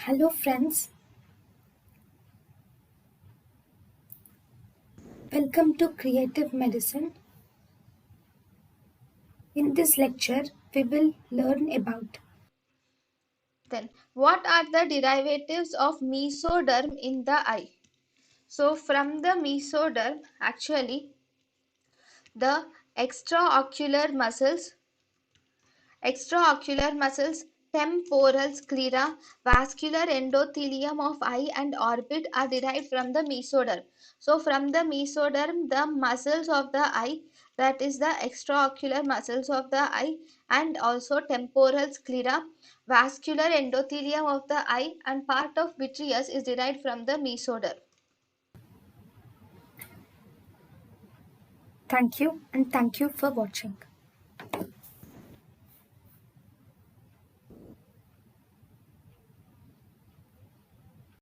Hello friends, welcome to Creative Medicine. In this lecture, we will learn about Then, what are the derivatives of mesoderm in the eye? So, from the mesoderm, actually, the extraocular muscles, temporal sclera, vascular endothelium of eye and orbit are derived from the mesoderm. So from the mesoderm, the muscles of the eye, that is the extraocular muscles of the eye, and also temporal sclera, vascular endothelium of the eye and part of vitreous is derived from the mesoderm. thank you and thank you for watching.